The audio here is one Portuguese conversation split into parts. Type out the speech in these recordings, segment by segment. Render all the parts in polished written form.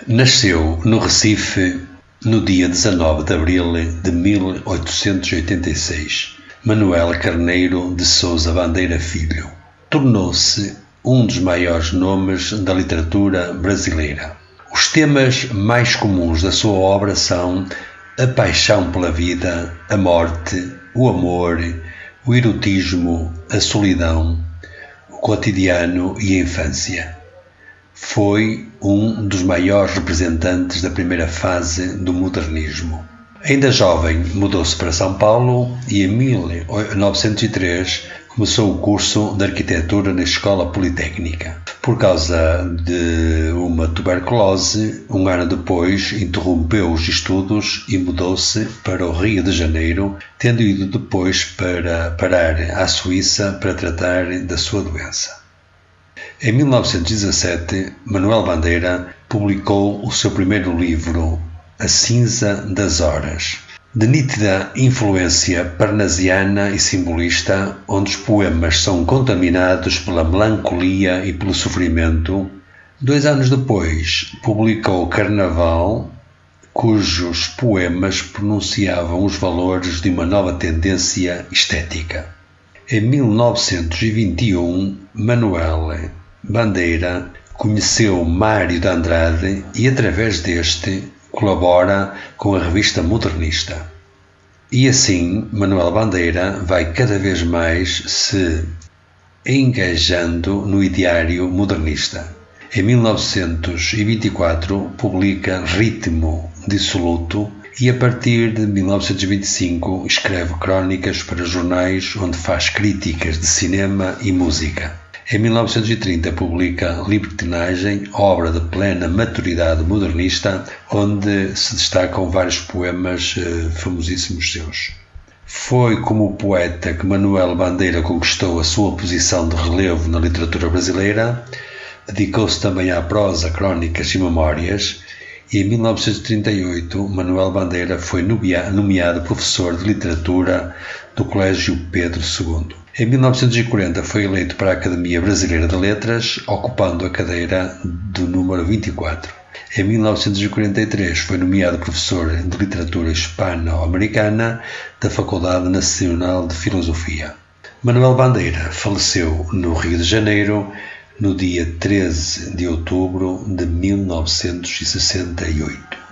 Nasceu no Recife no dia 19 de abril de 1886, Manuel Carneiro de Sousa Bandeira Filho. Tornou-se um dos maiores nomes da literatura brasileira. Os temas mais comuns da sua obra são a paixão pela vida, a morte, o amor, o erotismo, a solidão, o cotidiano e a infância. Foi um dos maiores representantes da primeira fase do modernismo. Ainda jovem, mudou-se para São Paulo e em 1903 começou o curso de arquitetura na Escola Politécnica. Por causa de uma tuberculose, um ano depois interrompeu os estudos e mudou-se para o Rio de Janeiro, tendo ido depois para parar à Suíça para tratar da sua doença. Em 1917, Manuel Bandeira publicou o seu primeiro livro, A Cinza das Horas. De nítida influência parnasiana e simbolista, onde os poemas são contaminados pela melancolia e pelo sofrimento, 2 anos depois publicou Carnaval, cujos poemas pronunciavam os valores de uma nova tendência estética. Em 1921, Manuel Bandeira conheceu Mário de Andrade e, através deste, colabora com a revista Modernista. E assim, Manuel Bandeira vai cada vez mais se engajando no ideário modernista. Em 1924, publica Ritmo Dissoluto e, a partir de 1925, escreve crónicas para jornais onde faz críticas de cinema e música. Em 1930 publica Libertinagem, obra de plena maturidade modernista, onde se destacam vários poemas famosíssimos seus. Foi como poeta que Manuel Bandeira conquistou a sua posição de relevo na literatura brasileira. Dedicou-se também à prosa, crónicas e memórias, e em 1938 Manuel Bandeira foi nomeado professor de literatura do Colégio Pedro II. Em 1940 foi eleito para a Academia Brasileira de Letras, ocupando a cadeira do número 24. Em 1943 foi nomeado professor de literatura hispano-americana da Faculdade Nacional de Filosofia. Manuel Bandeira faleceu no Rio de Janeiro no dia 13 de outubro de 1968.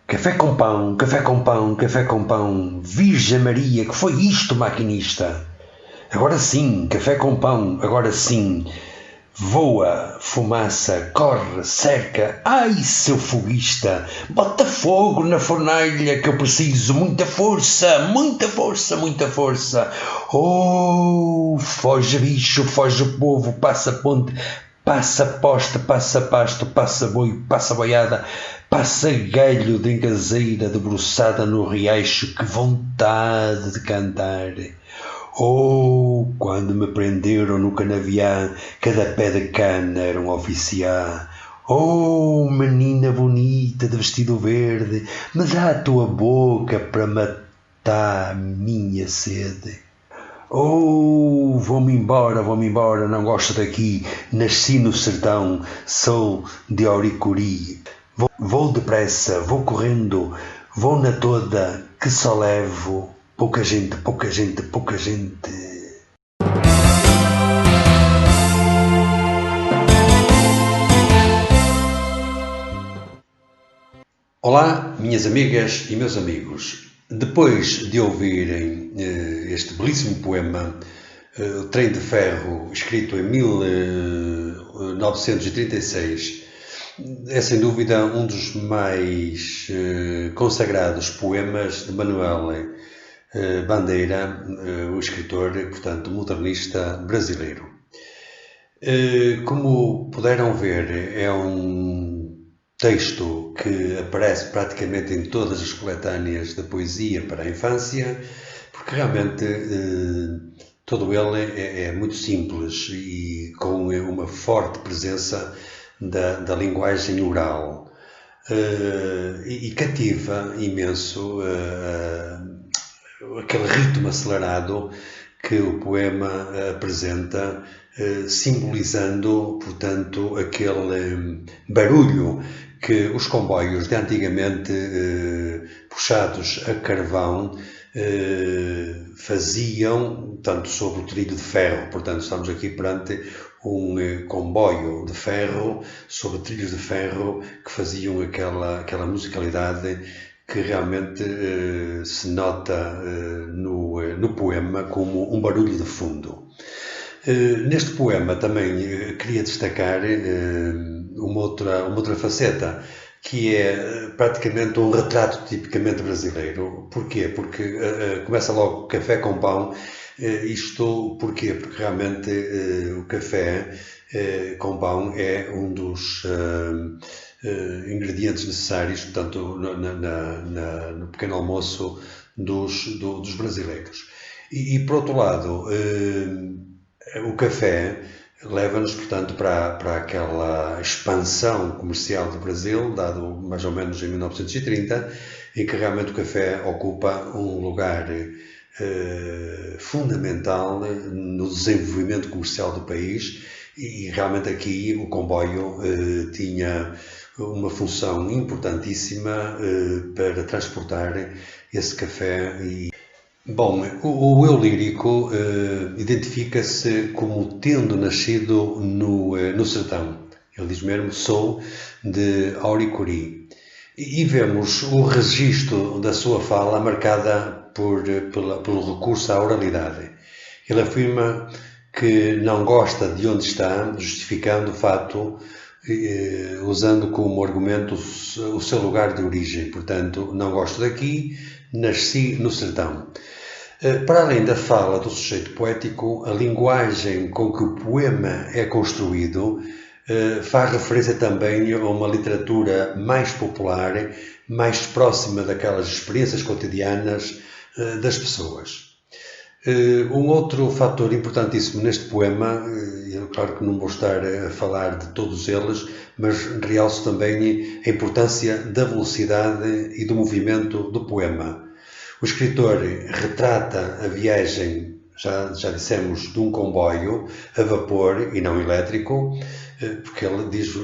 Café com pão, café com pão, café com pão, Virgem Maria, que foi isto, maquinista? Agora sim, café com pão, agora sim. Voa, fumaça, corre, cerca, ai, seu foguista, bota fogo na fornalha que eu preciso, muita força, muita força, muita força. Oh, foge bicho, foge povo, passa ponte, passa posta, passa pasto, passa boi, passa boiada, passa galho de engazeira debruçada no riacho, que vontade de cantar. Oh, quando me prenderam no canavial, cada pé de cana era um oficial. Oh, menina bonita de vestido verde, me dá a tua boca para matar a minha sede. Oh, vou-me embora, não gosto daqui, nasci no sertão, sou de Auricuri. Vou depressa, vou correndo, vou na toda, que só levo pouca gente, pouca gente, pouca gente. Olá, minhas amigas e meus amigos. Depois de ouvirem este belíssimo poema, O Trem de Ferro, escrito em 1936, é sem dúvida um dos mais consagrados poemas de Manuel Bandeira, o escritor, portanto, modernista brasileiro. Como puderam ver, é um texto que aparece praticamente em todas as coletâneas da poesia para a infância, porque realmente todo ele é muito simples e com uma forte presença da linguagem oral e cativa imenso aquele ritmo acelerado que o poema apresenta, simbolizando, portanto, aquele barulho que os comboios de antigamente, puxados a carvão, faziam, tanto sobre o trilho de ferro. Portanto, estamos aqui perante um comboio de ferro, sobre trilhos de ferro, que faziam aquela musicalidade que realmente se nota no poema como um barulho de fundo. Neste poema também queria destacar uma outra faceta, que é praticamente um retrato tipicamente brasileiro. Porquê? Porque começa logo café com pão. Isto porquê? Porque realmente o café com pão é um dos ingredientes necessários, portanto, no pequeno almoço dos brasileiros. E por outro lado, o café leva-nos, portanto, para aquela expansão comercial do Brasil, dado mais ou menos em 1930, em que realmente o café ocupa um lugar fundamental no desenvolvimento comercial do país, e realmente aqui o comboio tinha uma função importantíssima para transportar esse café. Bom, o eu lírico identifica-se como tendo nascido no sertão. Ele diz mesmo: sou de Auricuri. E vemos o registro da sua fala marcada pelo recurso à oralidade. Ele afirma que não gosta de onde está, justificando o fato, usando como argumento o seu lugar de origem. Portanto, não gosto daqui, nasci no sertão. Para além da fala do sujeito poético, a linguagem com que o poema é construído faz referência também a uma literatura mais popular, mais próxima daquelas experiências cotidianas das pessoas. Um outro fator importantíssimo neste poema, claro que não vou estar a falar de todos eles, mas realço também a importância da velocidade e do movimento do poema. O escritor retrata a viagem, já dissemos, de um comboio a vapor e não elétrico, porque ele diz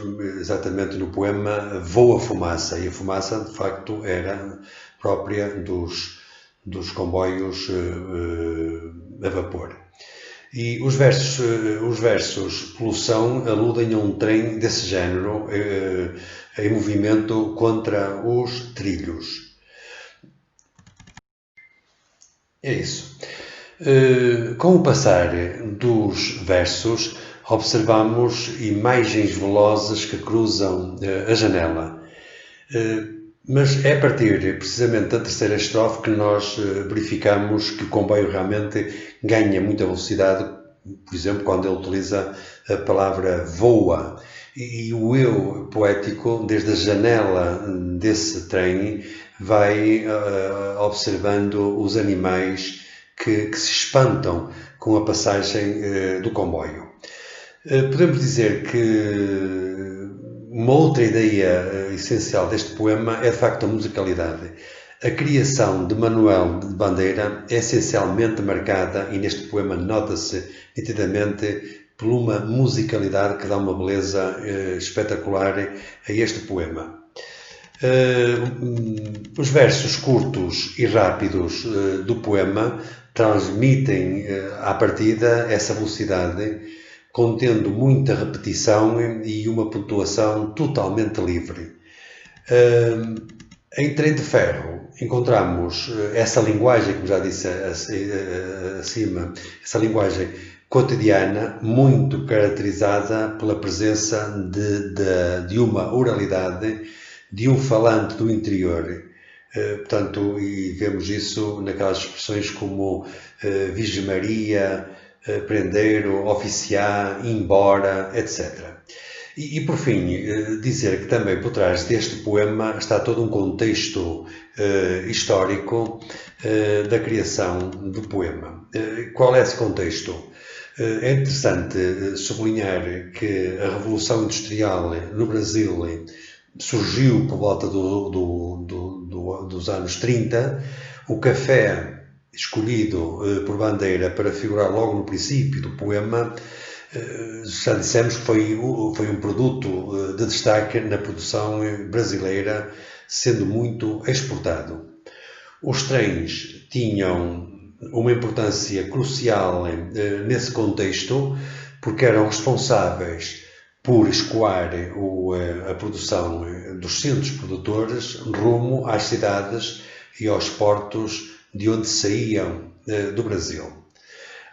exatamente no poema: voa fumaça, e a fumaça de facto era própria dos comboios a vapor. E os versos Poluição aludem a um trem desse género em movimento contra os trilhos. É isso. Com o passar dos versos, observamos imagens velozes que cruzam a janela. Mas é a partir precisamente da terceira estrofe que nós verificamos que o comboio realmente ganha muita velocidade, por exemplo, quando ele utiliza a palavra voa. E o eu poético, desde a janela desse trem, vai observando os animais que se espantam com a passagem do comboio. Podemos dizer que uma outra ideia essencial deste poema é de facto a musicalidade. A criação de Manuel de Bandeira é essencialmente marcada, e neste poema nota-se nitidamente, por uma musicalidade que dá uma beleza espetacular a este poema. Os versos curtos e rápidos do poema transmitem à partida essa velocidade, contendo muita repetição e uma pontuação totalmente livre. Em Trem de Ferro encontramos essa linguagem, como já disse acima, essa linguagem cotidiana, muito caracterizada pela presença de uma oralidade, de um falante do interior. Portanto, e vemos isso naquelas expressões como Virgem Maria, prendeiro, oficiar, embora, etc. E por fim, dizer que também por trás deste poema está todo um contexto histórico da criação do poema. Qual é esse contexto? É interessante sublinhar que a Revolução Industrial no Brasil surgiu por volta dos anos 30. O café escolhido por Bandeira para figurar logo no princípio do poema, já dissemos que foi um produto de destaque na produção brasileira, sendo muito exportado. Os trens tinham uma importância crucial nesse contexto, porque eram responsáveis por escoar a produção dos centros produtores rumo às cidades e aos portos de onde saíam do Brasil.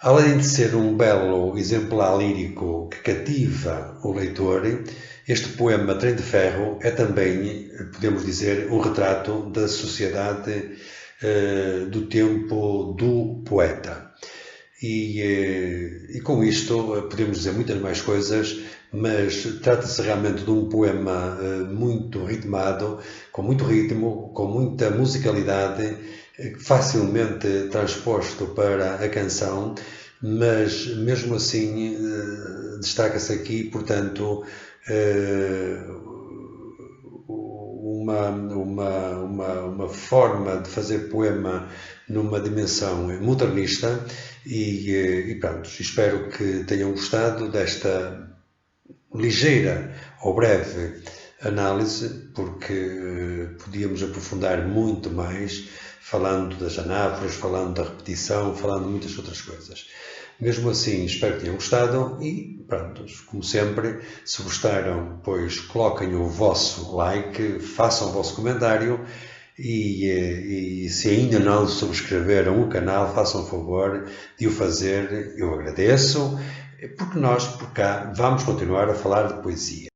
Além de ser um belo exemplar lírico que cativa o leitor, este poema Trem de Ferro é também, podemos dizer, um retrato da sociedade do tempo do poeta. E com isto podemos dizer muitas mais coisas, mas trata-se realmente de um poema muito ritmado, com muito ritmo, com muita musicalidade, facilmente transposto para a canção, mas mesmo assim destaca-se aqui, portanto, uma forma de fazer poema numa dimensão modernista e pronto, espero que tenham gostado desta ligeira ou breve análise, porque podíamos aprofundar muito mais, falando das anáforas, falando da repetição, falando de muitas outras coisas. Mesmo assim, espero que tenham gostado e, pronto, como sempre, se gostaram, pois coloquem o vosso like, façam o vosso comentário e se ainda não subscreveram o canal, façam o favor de o fazer, eu agradeço, porque nós, por cá, vamos continuar a falar de poesia.